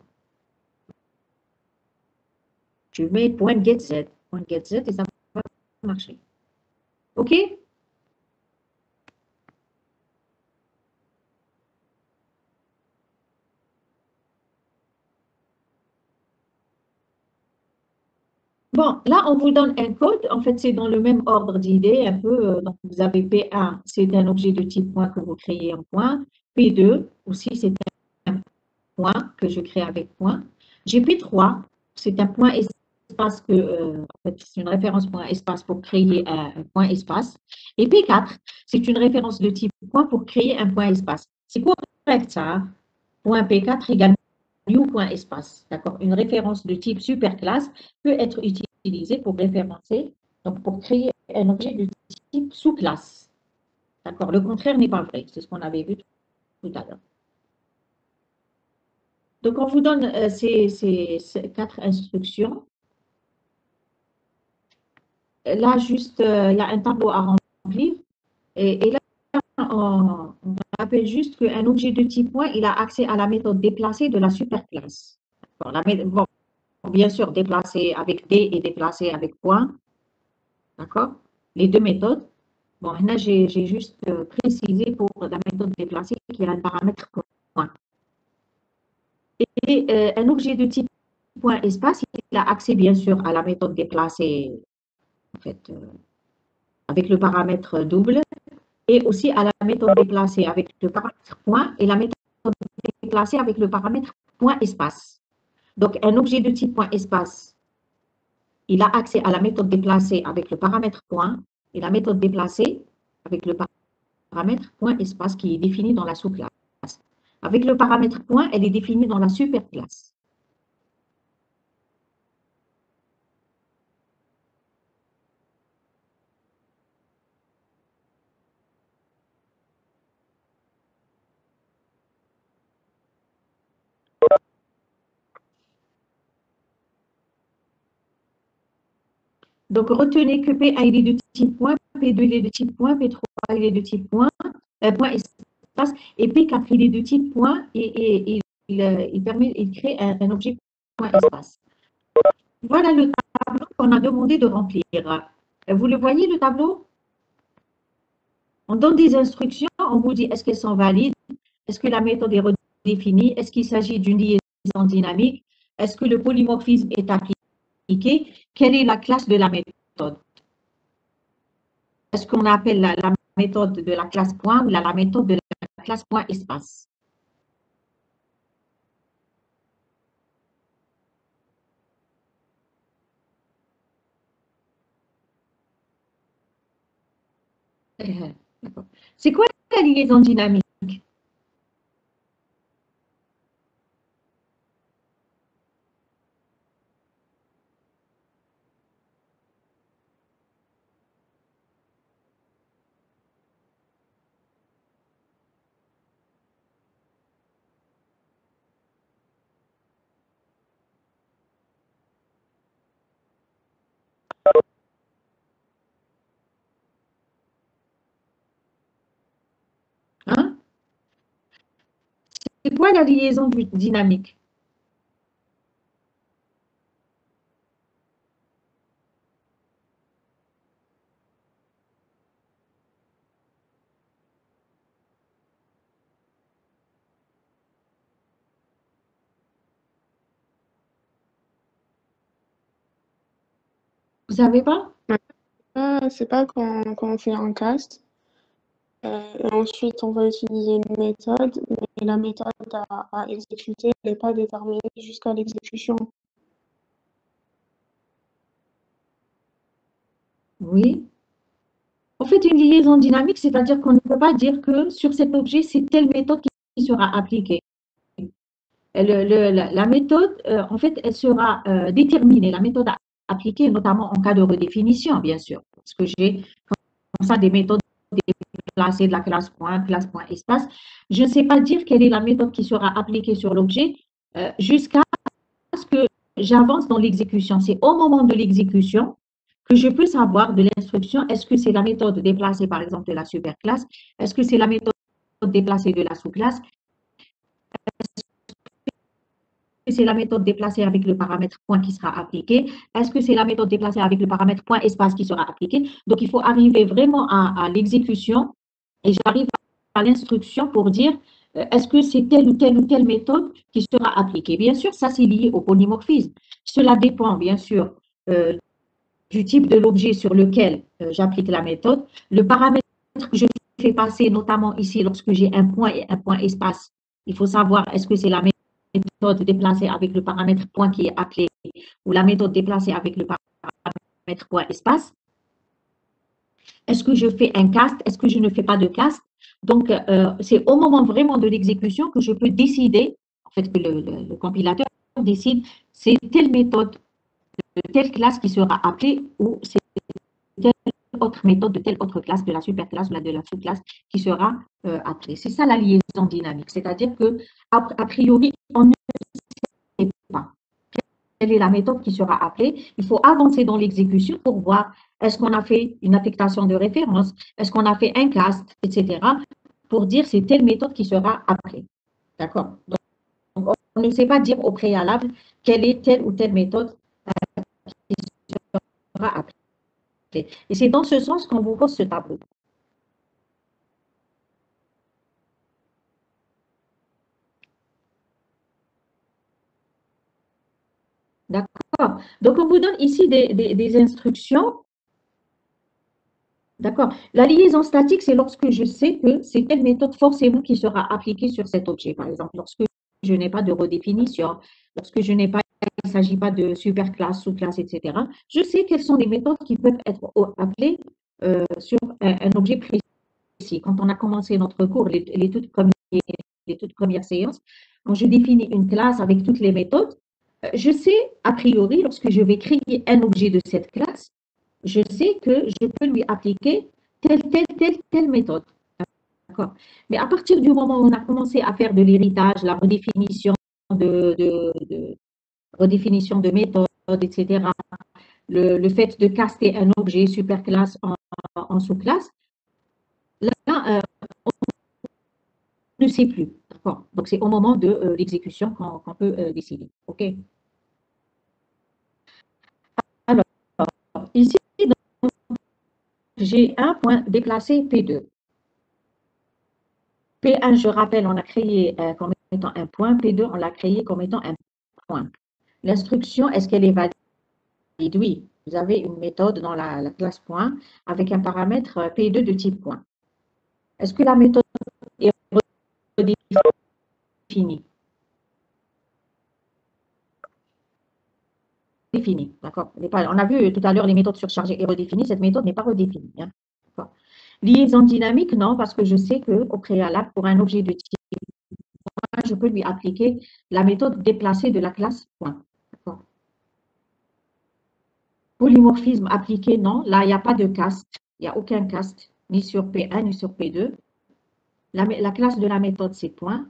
Tu mets point .getZ et ça va marcher. OK? Bon, là, on vous donne un code. En fait, c'est dans le même ordre d'idée, un peu. Donc, vous avez P1, c'est un objet de type point que vous créez en point. P2, aussi, c'est un point que je crée avec point. J'ai P3, c'est un point espace en fait, c'est une référence point espace pour créer un point espace. Et P4, c'est une référence de type point pour créer un point espace. C'est correct, ça. Hein? Point P4 égale new point espace. D'accord? Une référence de type superclasse peut être utilisée pour référencer, donc pour créer un objet de type sous-classe. D'accord? Le contraire n'est pas vrai. C'est ce qu'on avait vu tout à l'heure. Donc, on vous donne ces 4 instructions. Là, juste, il y a un tableau à remplir. Et là, On rappelle juste qu'un objet de type point, il a accès à la méthode déplacée de la superclasse. Bon, bien sûr, déplacé avec D et déplacé avec point. D'accord? Les deux méthodes. Bon, là, j'ai juste précisé pour la méthode déplacée qui a un paramètre point. Et un objet de type point espace, il a accès bien sûr à la méthode déplacée en fait, avec le paramètre double et aussi à la méthode déplacée avec le paramètre point et la méthode déplacée avec le paramètre point espace. Donc, un objet de type point espace, il a accès à la méthode déplacée avec le paramètre point et la méthode déplacée avec le paramètre point espace qui est défini dans la sous-classe. Avec le paramètre point, elle est définie dans la superclasse. Donc, retenez que P1 il est de type point, P2 il est de type point, P3 il est de type point, point espace, et P4 il est de type point et il crée un objet point espace. Voilà le tableau qu'on a demandé de remplir. Vous le voyez, le tableau? On donne des instructions, on vous dit est-ce qu'elles sont valides, est-ce que la méthode est redéfinie, est-ce qu'il s'agit d'une liaison dynamique, est-ce que le polymorphisme est appliqué, quelle est la classe de la méthode? Est-ce qu'on appelle la méthode de la classe point ou la méthode de la classe point espace? C'est quoi la liaison dynamique? Hein? C'est quoi la liaison dynamique? Vous savez pas? C'est pas quand on fait un cast. Et ensuite, on va utiliser une méthode, mais la méthode à exécuter n'est pas déterminée jusqu'à l'exécution. Oui. En fait, une liaison dynamique, c'est-à-dire qu'on ne peut pas dire que sur cet objet, c'est telle méthode qui sera appliquée. La méthode, en fait, elle sera déterminée, la méthode appliquée, notamment en cas de redéfinition, bien sûr, parce que j'ai comme ça des méthodes déplacées de la classe point, espace. Je ne sais pas dire quelle est la méthode qui sera appliquée sur l'objet jusqu'à ce que j'avance dans l'exécution. C'est au moment de l'exécution que je peux savoir de l'instruction, est-ce que c'est la méthode déplacée, par exemple, de la superclasse, est-ce que c'est la méthode déplacée de la sous-classe, est-ce que c'est la méthode déplacée avec le paramètre point qui sera appliqué, est-ce que c'est la méthode déplacée avec le paramètre point espace qui sera appliqué. Donc, il faut arriver vraiment à l'exécution et j'arrive à l'instruction pour dire est-ce que c'est telle ou telle méthode qui sera appliquée. Bien sûr, ça c'est lié au polymorphisme. Cela dépend, bien sûr, du type de l'objet sur lequel j'applique la méthode. Le paramètre que je fais passer, notamment ici, lorsque j'ai un point et un point espace, il faut savoir est-ce que c'est la méthode déplacée avec le paramètre point qui est appelé ou la méthode déplacée avec le paramètre point espace. Est-ce que je fais un cast? Est-ce que je ne fais pas de cast? Donc, c'est au moment vraiment de l'exécution que je peux décider, en fait, que le compilateur décide, c'est telle méthode de telle classe qui sera appelée ou c'est telle autre méthode de telle autre classe, de la superclasse ou de la sous-classe qui sera appelée. C'est ça la liaison dynamique, c'est-à-dire que a priori, on ne sait pas quelle est la méthode qui sera appelée. Il faut avancer dans l'exécution pour voir est-ce qu'on a fait une affectation de référence, est-ce qu'on a fait un cast, etc., pour dire c'est telle méthode qui sera appelée. D'accord? Donc, on ne sait pas dire au préalable quelle est telle ou telle méthode qui sera appelée. Et c'est dans ce sens qu'on vous pose ce tableau. D'accord? Donc, on vous donne ici des instructions. D'accord? La liaison statique, c'est lorsque je sais que c'est telle méthode forcément qui sera appliquée sur cet objet. Par exemple, lorsque je n'ai pas de redéfinition, lorsque je n'ai pas, il ne s'agit pas de superclasse, sous-classe, etc. Je sais quelles sont les méthodes qui peuvent être appelées sur un objet précis. Quand on a commencé notre cours, les toutes premières séances, quand je définis une classe avec toutes les méthodes, je sais, a priori, lorsque je vais créer un objet de cette classe, je sais que je peux lui appliquer telle méthode. D'accord? Mais à partir du moment où on a commencé à faire de l'héritage, la redéfinition redéfinition de méthode, etc., le fait de caster un objet superclasse en sous-classe, là, on ne sait plus. D'accord? Donc, c'est au moment de l'exécution qu'on peut décider. OK? Alors, ici, j'ai un point déplacé P2. P1, je rappelle, on l'a créé comme étant un point. P2, on l'a créé comme étant un point. L'instruction, est-ce qu'elle est valide? Oui. Vous avez une méthode dans la classe point avec un paramètre P2 de type point. Est-ce que la méthode est redéfinie? Définie, d'accord. On a vu tout à l'heure les méthodes surchargées et redéfinies. Cette méthode n'est pas redéfinie. Hein? Liaison dynamique, non, parce que je sais qu'au préalable, pour un objet de type point, je peux lui appliquer la méthode déplacée de la classe point. Polymorphisme appliqué, non. Là, il n'y a pas de cast. Il n'y a aucun cast, ni sur P1, ni sur P2. La classe de la méthode, c'est point.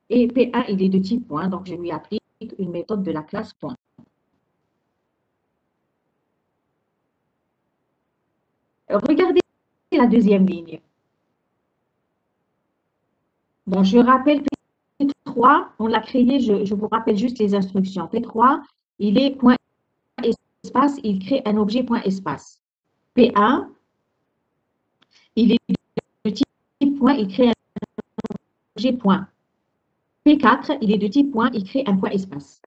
Et P1, il est de type point, donc je lui applique une méthode de la classe point. Regardez la deuxième ligne. Bon, je rappelle P3, on l'a créé, je vous rappelle juste les instructions. P3, il est point espace, il crée un objet point espace. P1, il est de type point, il crée un objet point. P4, il est de type point, il crée un point espace.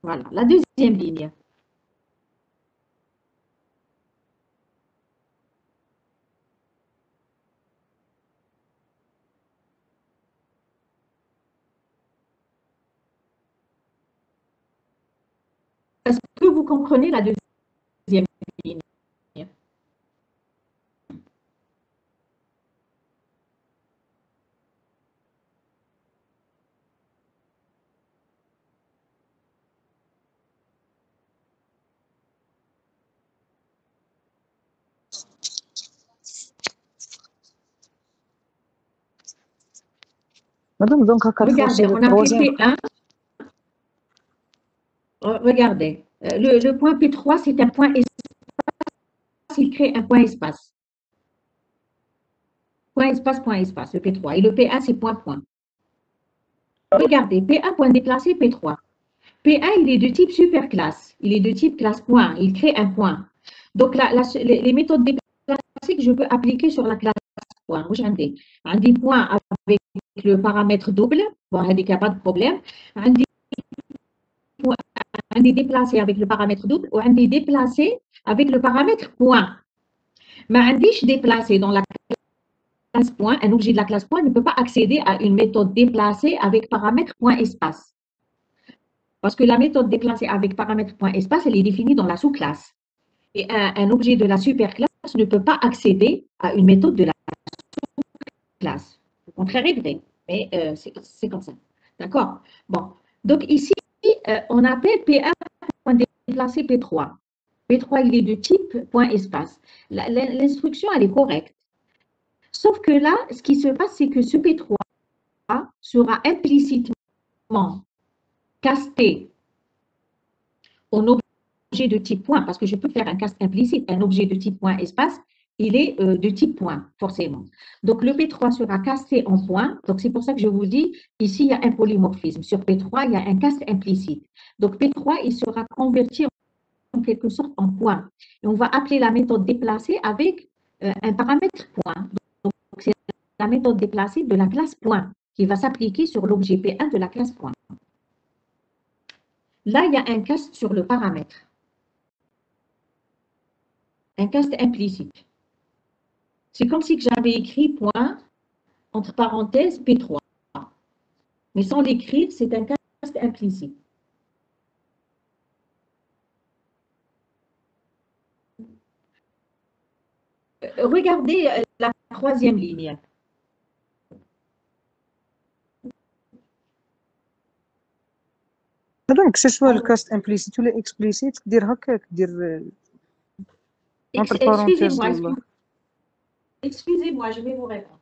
Voilà, la deuxième ligne. Est-ce que vous comprenez la deuxième ligne? Madame, donc, à 4 Regardez, on a fait P1. Regardez, le point P3, c'est un point espace, il crée un point espace. Point espace, le P3. Et le P1, c'est point point. Regardez, P1, point déplacé, P3. P1, il est de type superclasse. Il est de type classe point. Il crée un point. Donc, les méthodes déplacées que je peux appliquer sur la classe point. Regardez, un des points avec le paramètre double. Bon, il n'y a pas de problème. Un des déplacés avec le paramètre double ou un des déplacés avec le paramètre point. Mais un des déplacé dans la classe point, un objet de la classe point ne peut pas accéder à une méthode déplacée avec paramètre point espace. Parce que la méthode déplacée avec paramètre point espace, elle est définie dans la sous-classe. Et un objet de la superclasse ne peut pas accéder à une méthode de la sous-classe. Le contraire est vrai, mais c'est comme ça. D'accord? Bon. Donc ici, on appelle P1 point déplacé P3. P3, il est de type point espace. L'instruction, elle est correcte. Sauf que là, ce qui se passe, c'est que ce P3 sera implicitement casté en objet de type point, parce que je peux faire un cast implicite, un objet de type point espace, il est de type point, forcément. Donc, le P3 sera casté en point. Donc, c'est pour ça que je vous dis, ici, il y a un polymorphisme. Sur P3, il y a un cast implicite. Donc, P3, il sera converti en quelque sorte en point. Et on va appeler la méthode déplacée avec un paramètre point. Donc, c'est la méthode déplacée de la classe point qui va s'appliquer sur l'objet P1 de la classe point. Là, il y a un cast sur le paramètre. Un cast implicite. C'est comme si j'avais écrit point, entre parenthèses, P3. Mais sans l'écrire, c'est un cast implicite. Regardez la troisième ligne. Donc, que ce soit le cast implicite ou l'explicite, dire هكاك dire entre parenthèses. Excusez-moi, je vais vous répondre.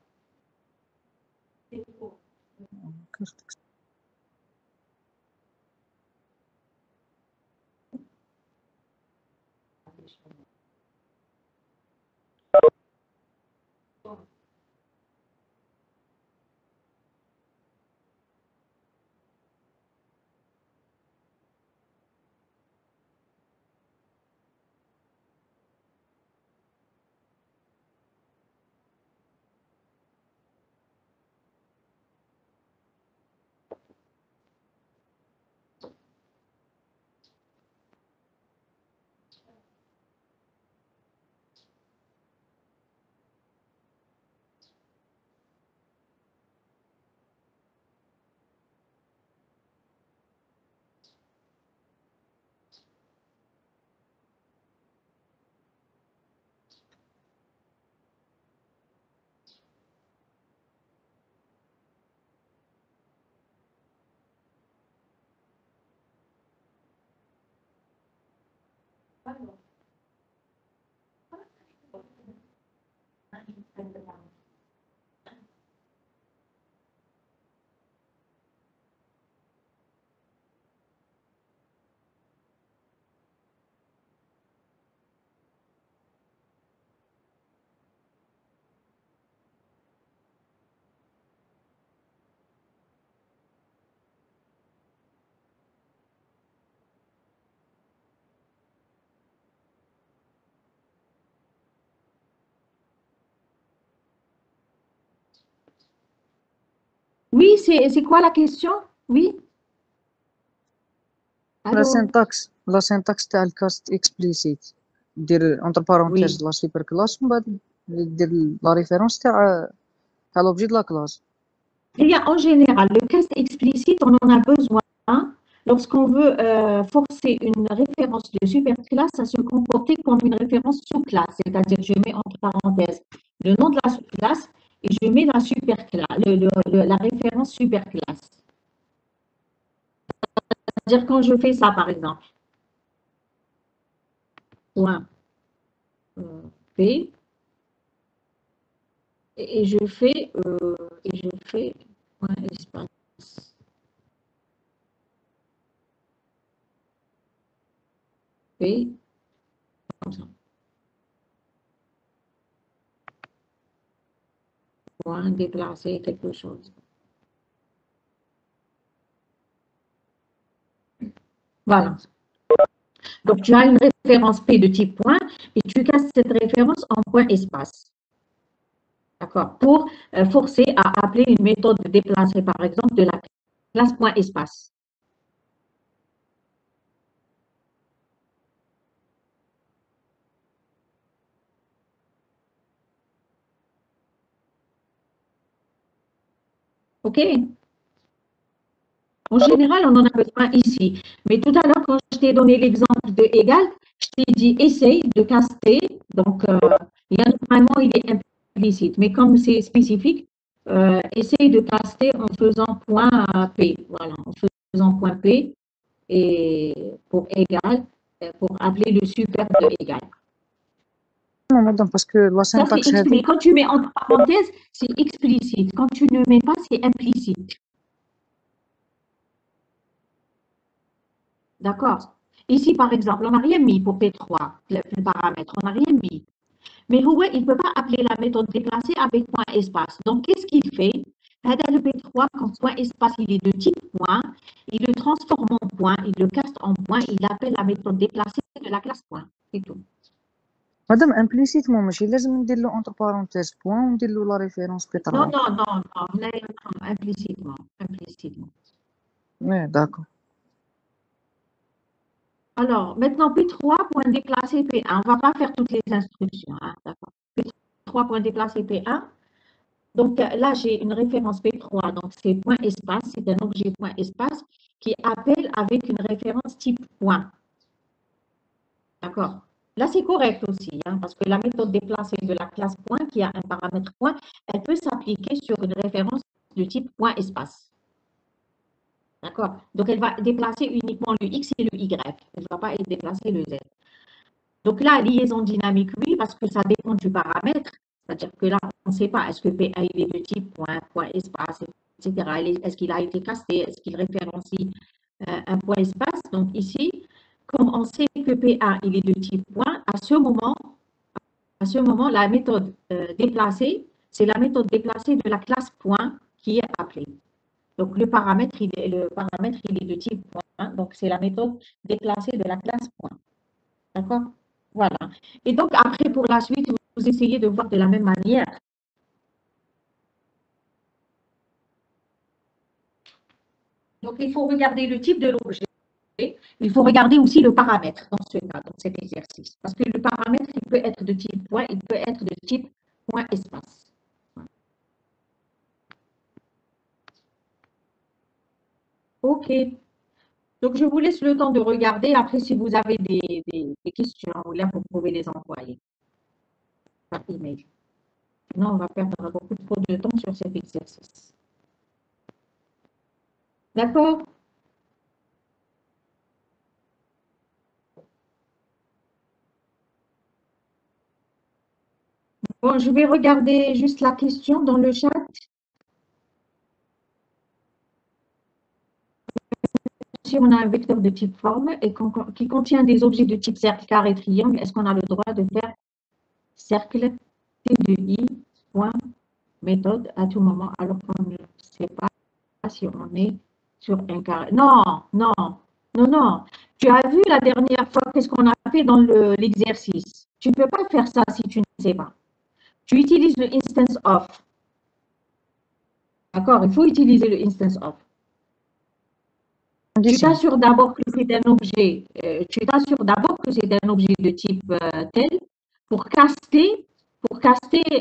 Oui, c'est quoi la question? Oui. La syntaxe تاع الكاست explicite دير entre parenthèses la super classe ومن بعد دير la référence تاع l'objet de la classe. Il y a en général le cast explicite, on en a besoin lorsqu'on veut forcer une référence de superclasse à se comporter comme une référence sous-classe, c'est-à-dire je mets entre parenthèses le nom de la sous-classe et je mets la superclasse, la référence superclasse. C'est-à-dire quand je fais ça, par exemple, point P, et je fais point espace. P, comme ça. Point déplacer quelque chose. Voilà. Donc, tu as une référence P de type point et tu casses cette référence en point espace. D'accord? Pour forcer à appeler une méthode déplacée, par exemple, de la classe point espace. OK? En général, on en a besoin ici. Mais tout à l'heure, quand je t'ai donné l'exemple de égal, je t'ai dit essaye de caster. Donc, normalement, il est implicite. Mais comme c'est spécifique, essaye de caster en faisant point P. Voilà, en faisant point P et pour égal, pour appeler le super de égal. Non, madame, parce que la Ça, syntaxe c'est explicite. Quand tu mets entre parenthèses, c'est explicite. Quand tu ne mets pas, c'est implicite. D'accord? Ici, par exemple, on n'a rien mis pour P3, le paramètre, on n'a rien mis. Mais il ne peut pas appeler la méthode déplacée avec point espace. Donc, qu'est-ce qu'il fait? Le P3, quand point espace il est de type point, il le transforme en point, il le caste en point, il appelle la méthode déplacée de la classe point. C'est tout. مادام امبليسيتمون ماشي لازم ندير له اونتر بارونتيز بوان وندير له لا ريفيرونس بي 3. Non, non, non, non, implicitement, implicitement. Ouais, d'accord. Alors, maintenant, P3, point déplacé P1. On ne va pas faire toutes les instructions. Hein, d'accord. P3, point déplacé P1. Donc là, j'ai une référence P3. Donc, c'est point espace. C'est un objet point espace qui appelle avec une référence type point. D'accord. Là, c'est correct aussi, hein, parce que la méthode déplacée de la classe point, qui a un paramètre point, elle peut s'appliquer sur une référence de type point espace. D'accord. Donc, elle va déplacer uniquement le X et le Y. Elle ne va pas déplacer le Z. Donc là, liaison dynamique, oui, parce que ça dépend du paramètre. C'est-à-dire que là, on ne sait pas, est-ce que PA il est de type point, point espace, etc. Est-ce qu'il a été casté, est-ce qu'il référencie un point espace. Donc ici, comme on sait que PA il est de type point, à ce moment la méthode déplacée, c'est la méthode déplacée de la classe point qui est appelée. Donc le paramètre, il est de type point, donc c'est la méthode déplacée de la classe point. D'accord? Voilà. Et donc, après, pour la suite, vous essayez de voir de la même manière. Donc, il faut regarder le type de l'objet. Il faut regarder aussi le paramètre dans ce cas, dans cet exercice. Parce que le paramètre, il peut être de type point, il peut être de type point espace. OK. Donc, je vous laisse le temps de regarder. Après, si vous avez des questions, là, vous pouvez les envoyer par email. Sinon, on va perdre beaucoup trop de temps sur cet exercice. D'accord? Bon, je vais regarder juste la question dans le chat. Si on a un vecteur de type forme et qui contient des objets de type cercle, carré, triangle, est-ce qu'on a le droit de faire cercle T de I, point, méthode à tout moment, alors qu'on ne sait pas si on est sur un carré? Non, non, non, non. Tu as vu la dernière fois qu'est-ce qu'on a fait dans l'exercice. Tu ne peux pas faire ça si tu ne sais pas. Tu utilises le instance of. D'accord? Il faut utiliser le instance of. Tu t'assures d'abord que c'est un objet, de type tel pour caster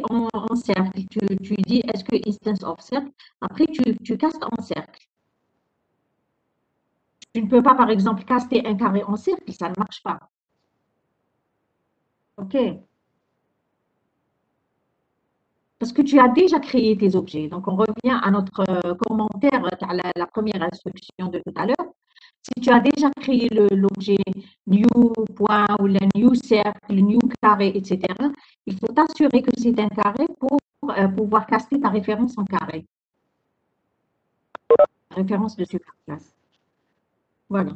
en cercle. Tu dis est-ce que instance of cercle, après tu castes en cercle. Tu ne peux pas par exemple caster un carré en cercle, ça ne marche pas. OK. Parce que tu as déjà créé tes objets. Donc on revient à notre commentaire, à la première instruction de tout à l'heure. Si tu as déjà créé l'objet new point ou le new cercle, le new carré, etc., il faut t'assurer que c'est un carré pour pouvoir caster ta référence en carré. Référence de superclasse. Voilà.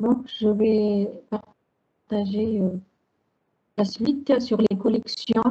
Donc, je vais partager la suite sur les collections.